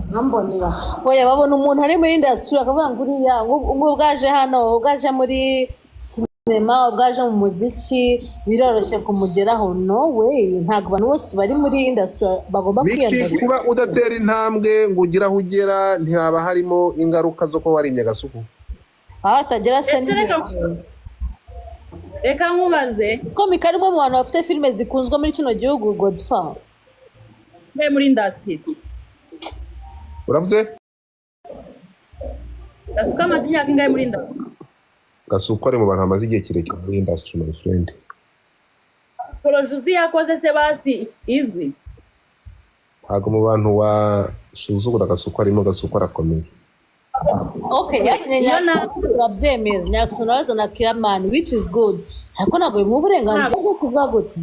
Nkambonera oya babona umuntu ari muri industry akavuga ngo uriya ngo bwaje hano bwaje muri sinema bwaje mu muziki biroroshye kumugeraho no way ntabwo abantu bose bari muri industry bagomba Miki kwiyambara kuba udatera intambwe ngo ugire aho ugera ntihaba harimo ingaruka zo kuba warimye agasuku atagera se reka nkubaze ko Mika ari mu bantu bafite filime zikunzwe muri kino gihugu Godfather muri industry uravuze Gasuku amaze imyaka ingahe muri industry Gasuku ari mu bantu bamaze igihe kirekire muri industry my friend porojuzi yakoze se basi izwi ntabwo mu bantu wasuzugura Gasuku arimo Gasuku arakomeye okay yasinye urabyemera Jackson waza na Kiramani which is good ariko ntabwo bimuha uburenganzira bwo kuvuga gute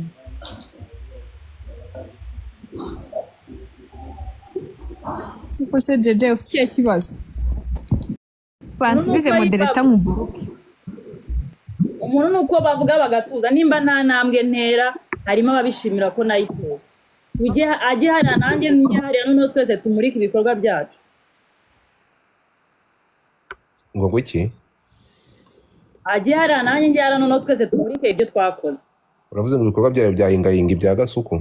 Uko se jeje ufitiye kibazo bansubize modereta mu buruke umuntu nuko bavuga bagatuza nimba nta ntambwe ntera harimo ababishimira ko nayiteye ajye hariya nanjye hariya noneho twese tumurike ibikorwa byacu ngo iki ajye hariya nanjye njye hariya noneho twese tumurike ibyo twakoze uravuze ngo ibikorwa byawe byayingayinga ibya Gasuku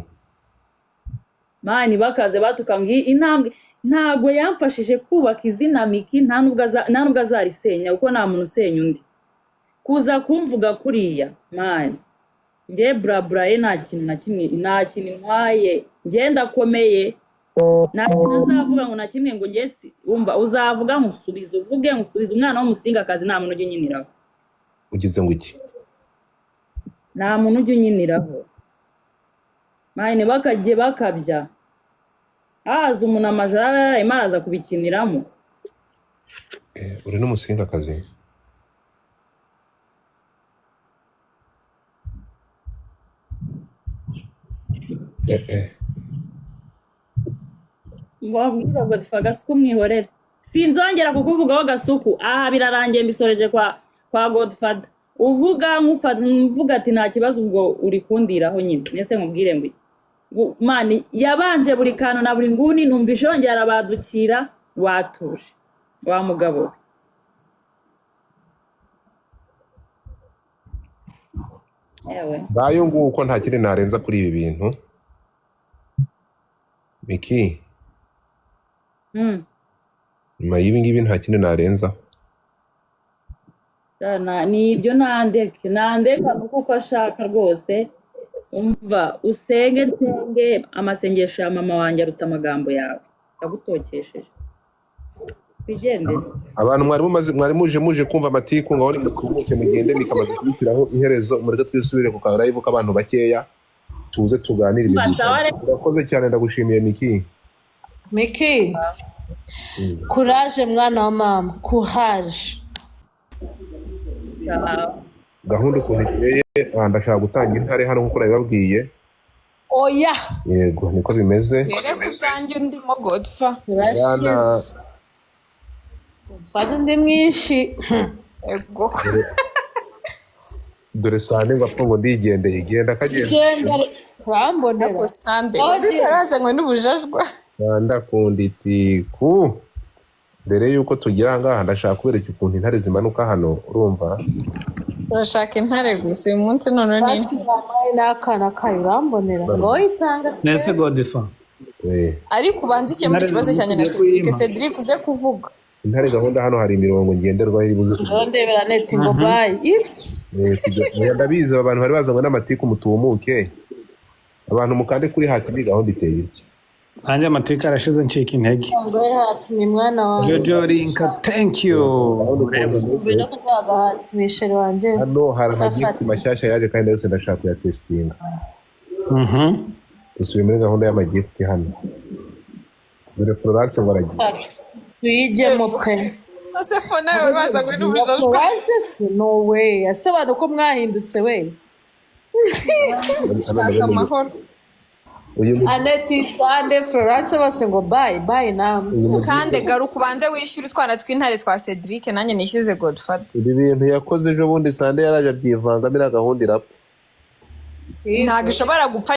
mani bakaze batukanga intambwe ntago yamfashije kubaka izina Miki nta nubwo azarisenya kuko nta muntu usenya undi kuza kumvuga kuriya mani nge brabra ye nta kintu na kimwe nta kintu ntwaye nge ndakomeye nta kintu azavuga ngo na kimwe ngo nge wumva uzavuga nkusubize uvuge nkusubize umwana w'umusingakazi nta muntu ujya unyiniraho ugize ngo iki nta muntu ujya unyiniraho mani bakajye bakabya haza umuntu amajoro aba yararimo araza kubikiniramo uri n'umusingakazi wabwira ngo difaga Gasuku mwihorere sinzongera kukuvugaho Gasuku aha birarangiye mbisoreje kwa Godfather uvuga ati nta kibazo ubwo uri kundiraho nyine nese nkubwire ngo mani yabanje buri kantu na buri nguni numvishe yongera arabadukira watuje wa mugabo ewe bayo nguko nta kindi narenza kuri ibi bintu Miki nyuma y'ibi ngibi nta kindi narenza ni ibyo nandeka kuko ashaka rwose umva usenge nsenge amasengesho ya mama wanjye aruta amagambo yawe yagutokesheje bigendere abantu mwari muje kumva amatiku ngo ari mukumuke mugende mikamaze kubishyiraho iherezo mureke twisubire ku ka live k'abantu bakeya tuze tuganire ibintu urakoze cyane ndagushimiye Miki courage mwana wa mama courage gahunda ukuntu iteye ndashaka gutanga intare hano nkuko nabibabwiye oya yego niko bimeze rero kusange ndimo Godfather Godfather ndi mwinshi ego dore sande ngo apfa ngo ndigendeye igenda kagenda urambonera ko sande bisarazanywe n'ubujajwa ndakunda itiku mbere yuko tugera ngaha ndashaka kubereka ukuntu intare zimanuka hano urumva urashaka intare gusa uyu munsi none ni n'akana kayo urambonera ngo itanga nese Godfather ariko ubanza ikemura ikibazo cyanjye na Cedric uze kuvuga intare gahunda hano hari imirongo ngenderwaho iri buze ndebera net ngo bye ndabizi abantu bari bazanywe n'amatiku mutumuke abantu mukande kuri hati gahunda iteye iki nanjye amateka arashize ncika intege ngo hatumi mwana wanjye Jojo Linka thank you bino kuzaga hatimishere wanje hano hari amagift mashyashya yaje kandi yose ndashaka kuya testinga dusubiye muri gahunda y'amagift hano dore Florence ngo aragiye tuyijemo pe ase fone yawe bazanywe n'ubujajwa no way ase abantu ko mwahindutse we amahoro Aneti Sande Florence bose ngo bye namwe kandi garuka ubanze wishyura utwana tw'intare twa Cedric nanjye nishyuze Godfather ibi bintu yakoze ejo bundi Sande yaraje abyivangamo ira gahunda irapfa ntabwo ishobora gupfa